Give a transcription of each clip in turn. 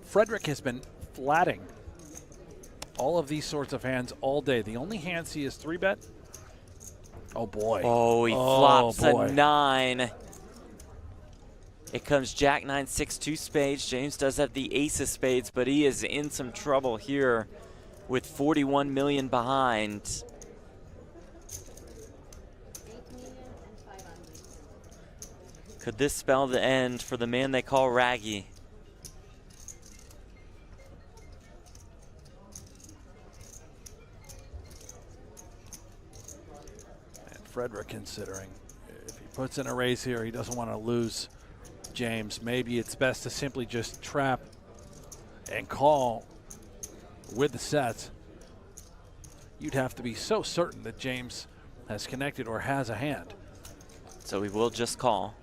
Frederick has been flatting all of these sorts of hands all day. The only hands he is 3-bet. Oh, boy. Oh, he flops a 9. It comes Jack 9, 6, 2 spades. James does have the ace of spades, but he is in some trouble here with 41 million behind. Could this spell the end for the man they call Raggy? Frederick considering if he puts in a raise here, he doesn't want to lose James. Maybe it's best to simply just trap and call with the sets. You'd have to be so certain that James has connected or has a hand. So we will just call.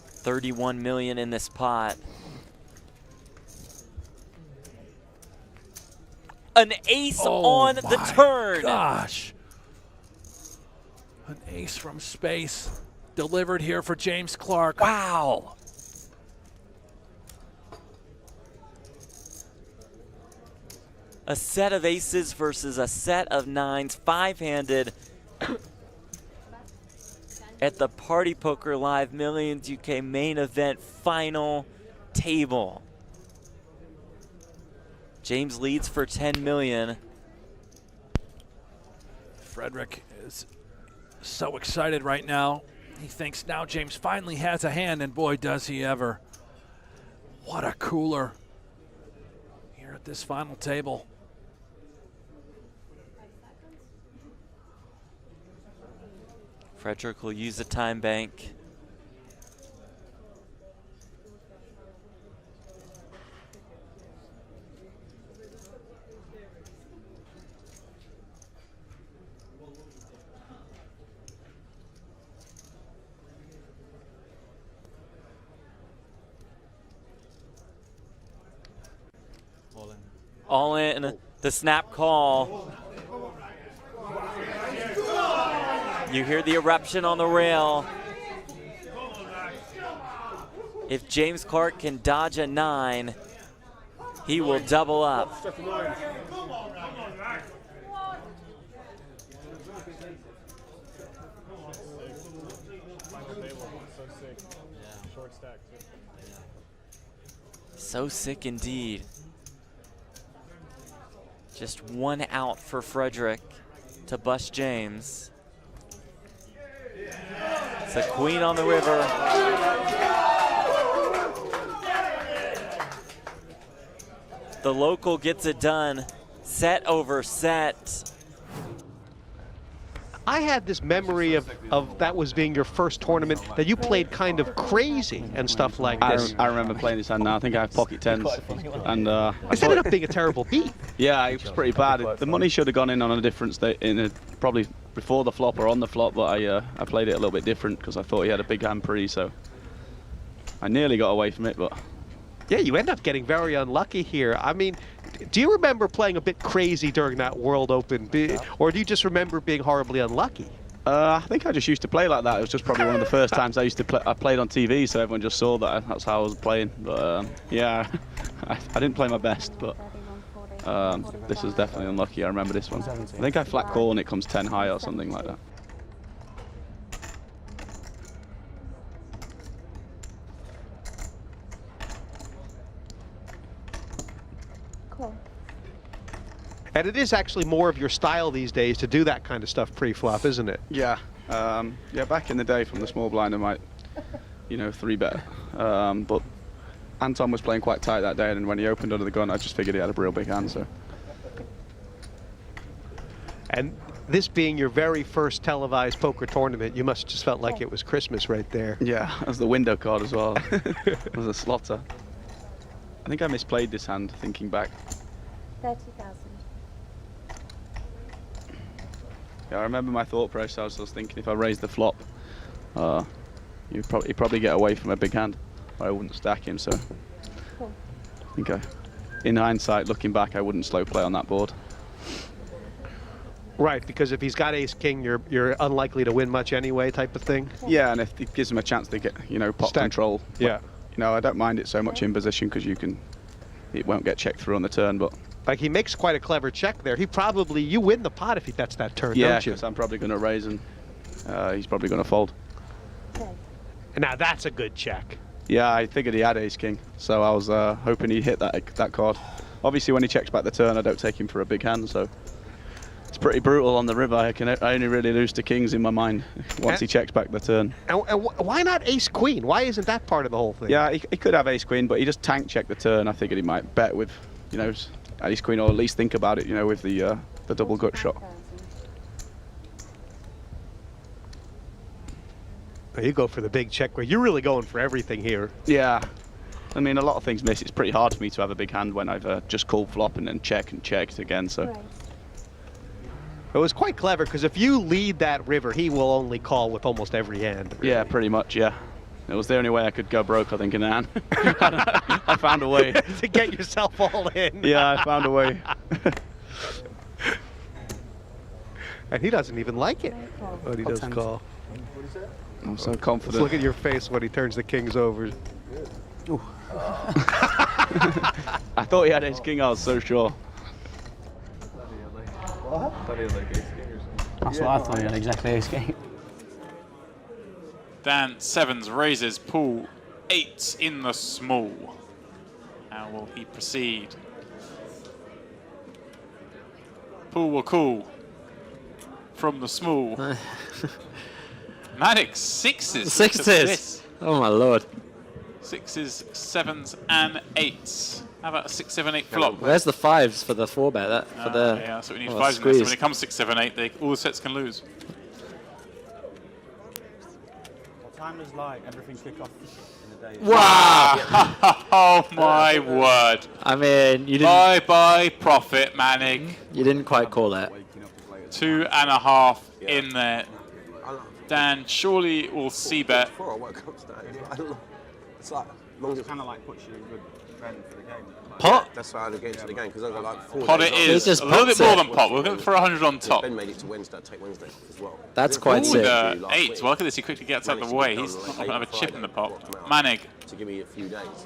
31 million in this pot. An ace on the turn. Gosh. An ace from space delivered here for James Clark. Wow. A set of aces versus a set of 9s, 5-handed at the Party Poker Live Millions UK main event final table. James leads for 10 million. Frederick is so excited right now. He thinks now James finally has a hand, and boy, does he ever. What a cooler here at this final table. Frederick will use the time bank. All in, the snap call. You hear the eruption on the rail. If James Clark can dodge a 9, he will double up. So sick indeed. Just one out for Frederick to bust James. It's a queen on the river. The local gets it done. Set over set. I had this memory of that was being your first tournament, that you played kind of crazy and stuff like this. I remember playing this hand now. I think I have pocket 10s. And this ended up being a terrible beat. Yeah, it was pretty bad. The money should have gone in on a different state, probably before the flop or on the flop, but I played it a little bit different because I thought he had a big hand pre, so I nearly got away from it, but... Yeah, you end up getting very unlucky here. I mean, do you remember playing a bit crazy during that World Open, or do you just remember being horribly unlucky? I think I just used to play like that. It was just probably one of the first times I used to play. I played on TV, so everyone just saw that. That's how I was playing. But yeah, I didn't play my best, but this is definitely unlucky. I remember this one. I think I flat call and it comes 10 high or something like that. And it is actually more of your style these days to do that kind of stuff pre-flop, isn't it? Yeah. Yeah, back in the day from the small blind, I might, 3-bet. But Anton was playing quite tight that day, and when he opened under the gun, I just figured he had a real big hand, so. And this being your very first televised poker tournament, you must have just felt like it was Christmas right there. Yeah, that was the window card as well. It was a slotter. I think I misplayed this hand, thinking back. 30,000. Yeah, I remember my thought process. I was thinking if I raised the flop, you'd probably get away from a big hand, or I wouldn't stack him. So Cool. I think in hindsight, looking back, I wouldn't slow play on that board. Right, because if he's got ace-king, you're unlikely to win much anyway, type of thing. Yeah, and if it gives him a chance to get, pot Stack. control. Yeah. you know, I don't mind it so much in position because it won't get checked through on the turn, but. Like, he makes quite a clever check there. You win the pot if he bets that turn, Yeah, don't you? because I'm probably going to raise and he's probably going to fold. And now that's a good check. Yeah, I figured he had ace king, so I was hoping he'd hit that card. Obviously, when he checks back the turn, I don't take him for a big hand, so it's pretty brutal on the river. I only really lose to kings in my mind once he checks back the turn. And why not ace queen? Why isn't that part of the whole thing? Yeah, he could have ace queen, but he just tank checked the turn. I figured he might bet with, you know, ace queen, or at least think about it, you know, with the double gut shot. You go for the big check where you're really going for everything here. Yeah. I mean, a lot of things miss. It's pretty hard for me to have a big hand when I've just called flop and then checked again, so. Right. It was quite clever, because if you lead that river, he will only call with almost every hand. Really. Yeah, pretty much, yeah. It was the only way I could go broke, I think, in the hand. I found a way. To get yourself all in. Yeah, I found a way. And he doesn't even like it when he does call. I'm so confident. Just look at your face when he turns the kings over. I thought he had ace king, I was so sure. That's what I thought, he had exactly ace king. Dan sevens raises, pool 8s in the small. How will he proceed? Pool will call from the small. Maddox sixes. Sixes. Oh my lord. 6s, 7s, and 8s. How about a 6, 7, 8 flop? Where's the fives for the 4-bet? That for the Yeah, so we need oh, 5s in there. So squeeze. when it comes 6, 7, 8, all the sets can lose. What time does like everything kick off in the day? Wow! Oh my word. I mean, you didn't. Bye bye profit, Manning. You didn't quite call that. 2.5 in there. Dan surely will see bet. It's like, long as it kind of like puts you in good trend for the game. Pot. That's why I get into the game because I've got like 4 Pot days it off. is. just A little bit pots more it. than pot. We're going for 100 on top. Ben made it to Wednesday, take Wednesday as well. That's quite Ooh, sick. the 8. Well, look at this. He quickly gets out of the way. He's not going to have a chip in the pot. Manig. To give me a few days.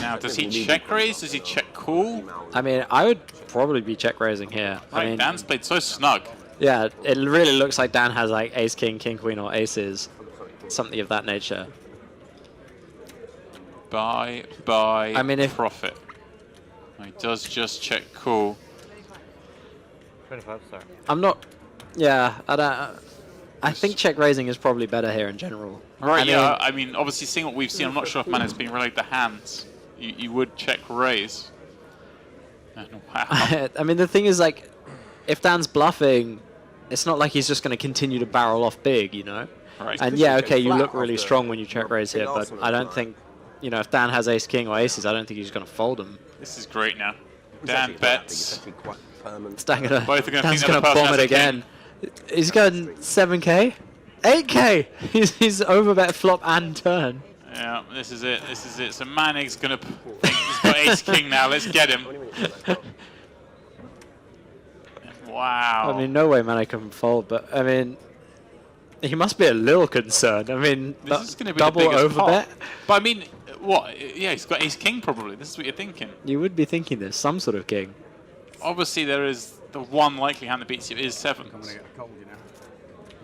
Now, does he check raise? Does he check call? I mean, I would probably be check raising here. I Right, mean, Dan's played so snug. yeah, it really looks like Dan has like ace king, king queen, or aces, something of that nature. Bye. I mean, if- profit. He does just check call. 25, sorry. I'm not. Yeah, I don't. I think check raising is probably better here in general. Right, I mean, yeah. I mean, obviously, seeing what we've seen, I'm not sure if man is being related to hands. You would check raise. And wow. I mean, the thing is, like, if Dan's bluffing, it's not like he's just going to continue to barrel off big, you know? Right. And yeah, okay, you look really strong when you check raise here, but I don't think, you know, if Dan has ace king or aces, I don't think he's going to fold them. This is great now. Dan bets. It's Dan gonna, Both are gonna Dan's think the going to other person bomb has it a king. again. He's going 7k? 8k! He's overbet flop and turn. Yeah, this is it. This is it. So Manig's gonna think he's got ace king now. Let's get him. Wow. I mean, no way Manik can fold, but I mean, he must be a little concerned. I mean, this is gonna be double the biggest overbet. pot. But I mean, what? Yeah, he's got ace king probably. This is what you're thinking. You would be thinking there's some sort of king. Obviously, there is the one likely hand that beats you is 7s. I'm gonna get a cold, you know.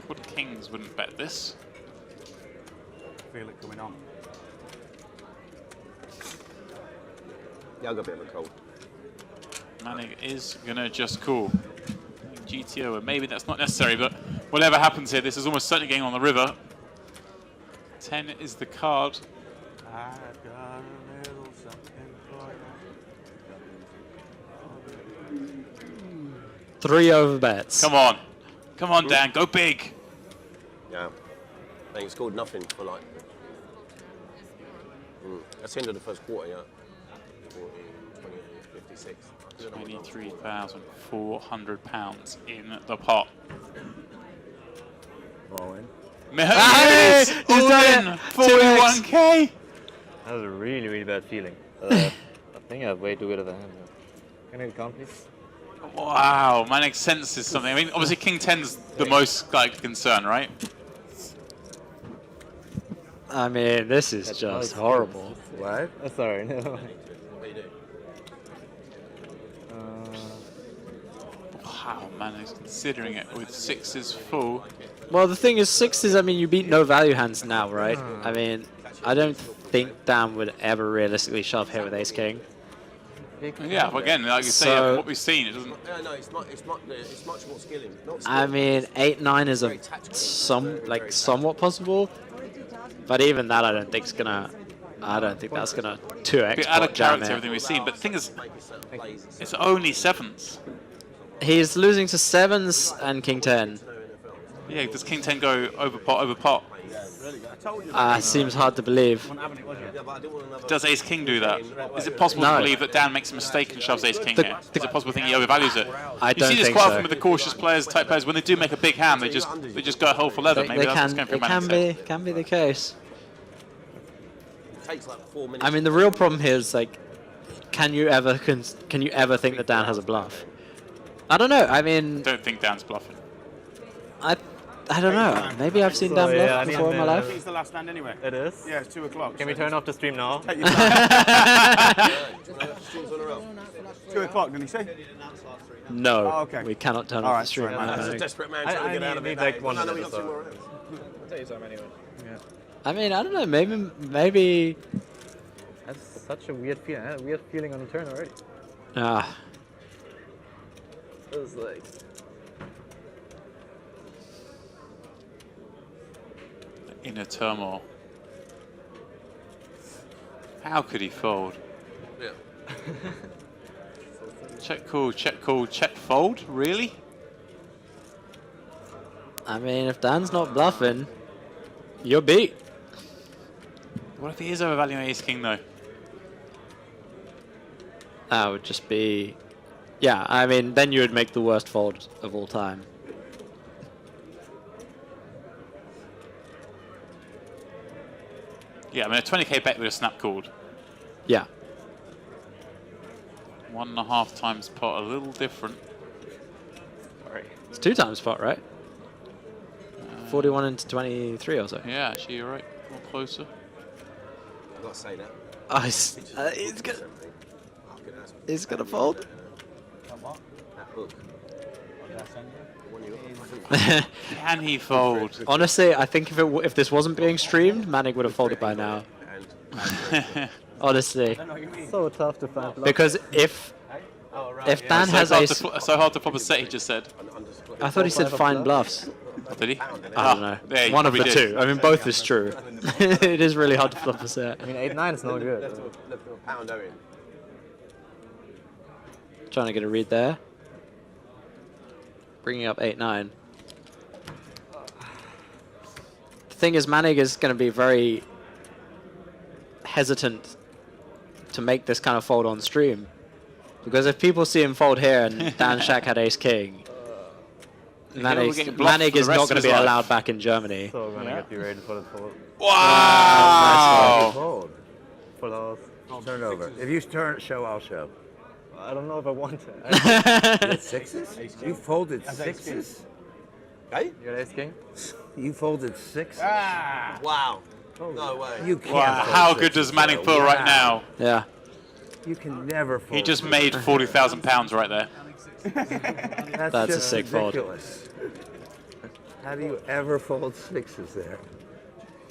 What kings wouldn't bet this? Feel it coming on. Yeah, I'll go a bit of a cold. Manig is gonna just call. GTO, and maybe that's not necessary, but whatever happens here, this is almost certainly getting on the river. 10 is the card. I've got a little something for you. 3 overbets. Come on. Come on, Dan, go big. Yeah. I think it's called nothing for like. That's the end of the first quarter, yeah. 14, 28, 56. £23,400 in the pot. All in. Hey, he's all done in, it. 41k. That was a really, really bad feeling. I think I have way too good of a hand. Can I count, please? Wow, Manig senses something. I mean, obviously King 10's the most like concern, right? I mean, this is just horrible. What? Sorry, no. What do you do? Wow, man, he's considering it with sixes full. Well, the thing is, sixes, I mean, you beat no value hands now, right? I mean, I don't think Dan would ever realistically shove here with ace-king. Yeah, but again, like you say, So- what we've seen, it doesn't. No, it's much more skilling. Not I mean, 8-9 is a somewhat possible, but even that I don't think is gonna. I don't think that's gonna 2x Bit out of pot jam character, it. everything we've seen. But the thing is, it's only sevens. He's losing to sevens and king 10. Yeah, does king 10 go over pot, over pot? Seems hard to believe. Does ace king do that? Is it possible No. to believe that Dan makes a mistake and shoves ace king here? Is it possible to think he overvalues it? I You don't see this think quite so. often with the cautious players, type players, when they do make a big hand, they just go hole for leather. Maybe that's what's going through Manning's head. Can be the case. It takes like 4 minutes. I mean, the real problem here is like, can you ever think that Dan has a bluff? I don't know. I mean, Don't think Dan's bluffing. I don't know. Maybe I've seen Dan yeah, bluff I mean, before in my I life. think it's the last stand anyway. It is? Yeah, it's 2 o'clock. Can we turn off the stream now? Take your time. 2 o'clock, didn't he say? No, Oh, okay. we cannot turn All off right, the stream. sorry, I man. don't That's a think. desperate man trying to get out of it. need like 1 No, no, minute we or got 2 so. more rounds. I'll tell you something anyway. Yeah. I mean, I don't know. Maybe. That's such a weird feeling. I had a weird feeling on the turn already. Ah, It was like... Inner turmoil. How could he fold? Yeah. Check call, check fold? Really? I mean, if Dan's not bluffing, you're beat. What if he is overvaluing ace king though? That would just be. Yeah, I mean, then you would make the worst fold of all time. Yeah, I mean a 20k bet with a snap called. Yeah. 1.5 times pot, a little different. Sorry. It's 2 times pot, right? 41 into 23 or so. Yeah, actually you're right. More closer. I've got to say that. Oh, he's gonna fold. That book. Can he fold? Honestly, I think if this wasn't being streamed, Manning would have folded by now. Honestly, So tough to find bluff. because if Dan has ace, So hard to flop a set, he just said. I thought he said fine bluffs. Did he? I don't know. Yeah, he One of the probably did. two. I mean, both is true. It is really hard to flop a set. I mean, 8-9 is no good. Left of a pounder in. Trying to get a read there. Bringing up 8-9. The thing is, Manning is going to be very hesitant to make this kind of fold on stream. Because if people see him fold here and Dan Shack had ace-king, Manning is not going to be allowed back in Germany. So we're gonna get you ready for the fold. Wow! Fold. For those. Turn over. If you show, I'll show. I don't know if I want to. You had sixes? You folded sixes? Hey? You got ace king? You folded sixes? Wow. No way. You can't. Wow, fold how good sixes, does Manning though. feel right Wow. now? Yeah. You can never fold. He just made £40,000 right there. That's a just sick fold. ridiculous. How do you ever fold sixes there?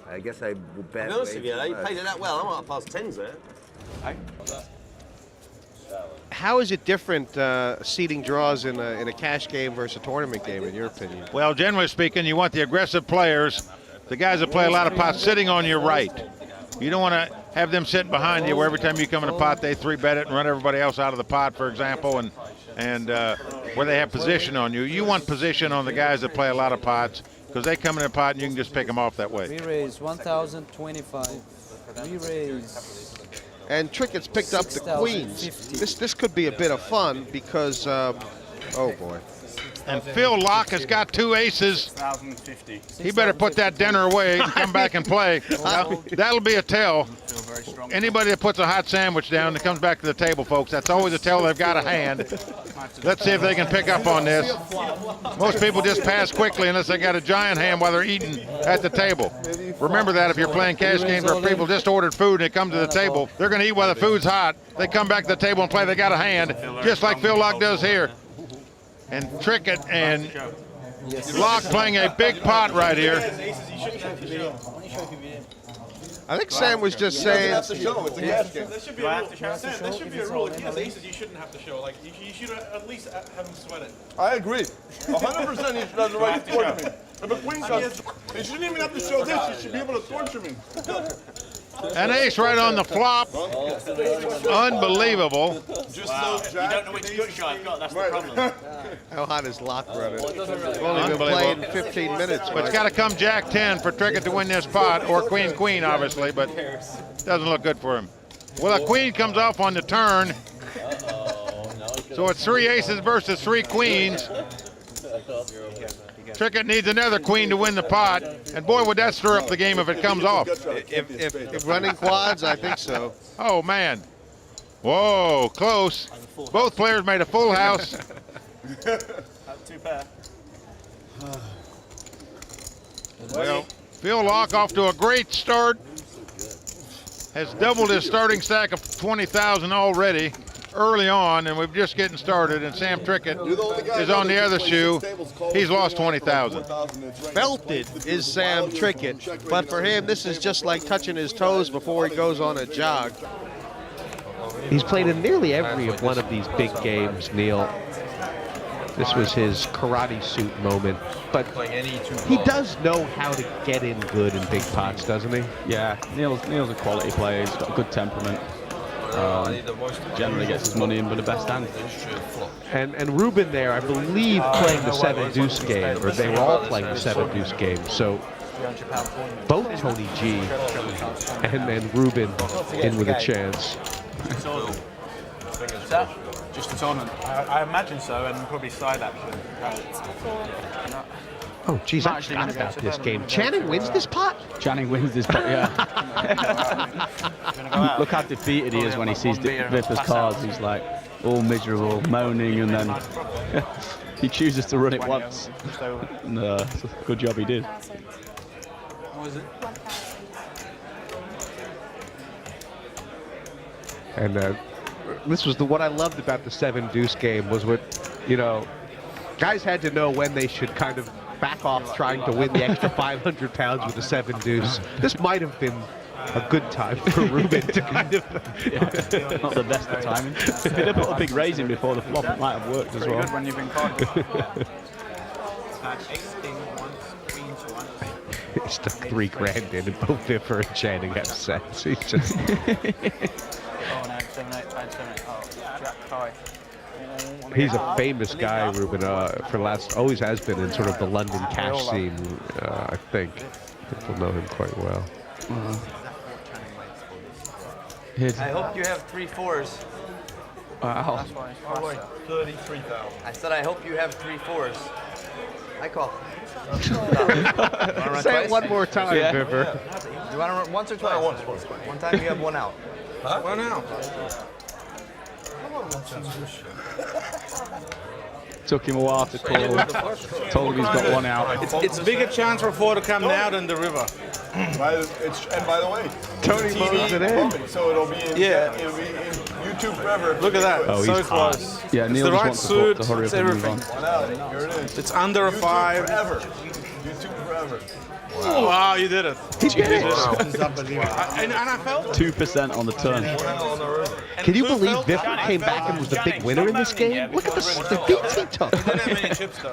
I guess I bet. To be honest way with you, too they much. played it that well. I might have passed 10s there. How is it different seeding draws in a cash game versus a tournament game, in your opinion? Well, generally speaking, you want the aggressive players, the guys that play a lot of pots, sitting on your right. You don't want to have them sitting behind you where every time you come in a pot, they 3-bet it and run everybody else out of the pot, for example, and where they have position on you. You want position on the guys that play a lot of pots because they come in a pot and you can just pick them off that way. We raise 1,025. We raise. And Trickett's picked up the queens. This could be a bit of fun because, oh boy. And Phil Locke has got 2 aces. 1,050. He better put that dinner away and come back and play. That'll be a tell. Anybody that puts a hot sandwich down that comes back to the table, folks, that's always a tell they've got a hand. Let's see if they can pick up on this. Most people just pass quickly unless they got a giant hand while they're eating at the table. Remember that if you're playing cash games where people just ordered food and they come to the table, they're going to eat while the food's hot. They come back to the table and play, they got a hand, just like Phil Locke does here. And Trickett and Locke playing a big pot right here. I think Sam was just saying. There should be a rule. If he has aces, you shouldn't have to show. Like, you should at least have him sweat it. I agree. 100% he should have the right to torture me. If a queen comes, he shouldn't even have to show this. He should be able to torture me. An ace right on the flop. Unbelievable. Just so Jack. You don't know which gut shot I've got, that's the problem. How hot is Locke running? We've only been playing 15 minutes. But it's got to come Jack 10 for Trickett to win this pot, or Queen Queen, obviously, but doesn't look good for him. Well, a queen comes off on the turn. So it's 3 aces versus 3 queens. Trickett needs another queen to win the pot, and boy, would that stir up the game if it comes off. If running quads, I think so. Oh, man. Whoa, close. Both players made a full house. Two pair. Well, Phil Locke off to a great start. Has doubled his starting stack of 20,000 already early on, and we're just getting started, and Sam Trickett is on the other shoe. He's lost 20,000. Belted is Sam Trickett, but for him, this is just like touching his toes before he goes on a jog. He's played in nearly every one of these big games, Neil. This was his karate suit moment, but he does know how to get in good in big pots, doesn't he? Yeah, Neil's a quality player. He's got a good temperament. Generally gets his money in with the best hand. And Ruben there, I believe, playing the 7-deuce game, or they were all playing the 7-deuce game. So both Tony G and Ruben in with a chance. Just a tournament. I imagine so, and probably side action. Oh, geez, I forgot about this game. Channing wins this pot? Channing wins this pot, yeah. Look how defeated he is when he sees Vipper's cards. He's like all miserable, moaning, and then he chooses to run it once. And, good job he did. What was it? And this was what I loved about the 7-deuce game was what, you know, guys had to know when they should kind of back off trying to win the extra 500 pounds with the 7-deuce. This might have been a good time for Ruben to kind of... Not the best of timing. If he'd have put a big raise in before the flop, it might have worked as well. Good when you've been card. He stuck 3 grand in, and both Vipper and Channing have sets. He's just... He's a famous guy, Ruben, always has been in sort of the London cash scene, I think. People know him quite well. I hope you have 3 4s. Wow. 33,000. I said I hope you have 3 4s. I call. Say it one more time, Vipper. Do you want to run once or twice? Once. One time you have 1 out. Huh? 1 out. Took him a while to call. Told him he's got 1 out. It's bigger chance for 4 to come now than the river. And by the way, Tony moves it in. So it'll be in, it'll be in YouTube forever. Look at that. Oh, so close. Yeah, Neil the just right wants suit, to hurry up and move on. Here it is. It's under a 5. Forever. YouTube forever. Wow. Wow, you did it. He did it. And I felt 2% on the turn. Can you believe Vipper came back and was the big winner in this game? Look at the beats he took. He didn't have many chips though.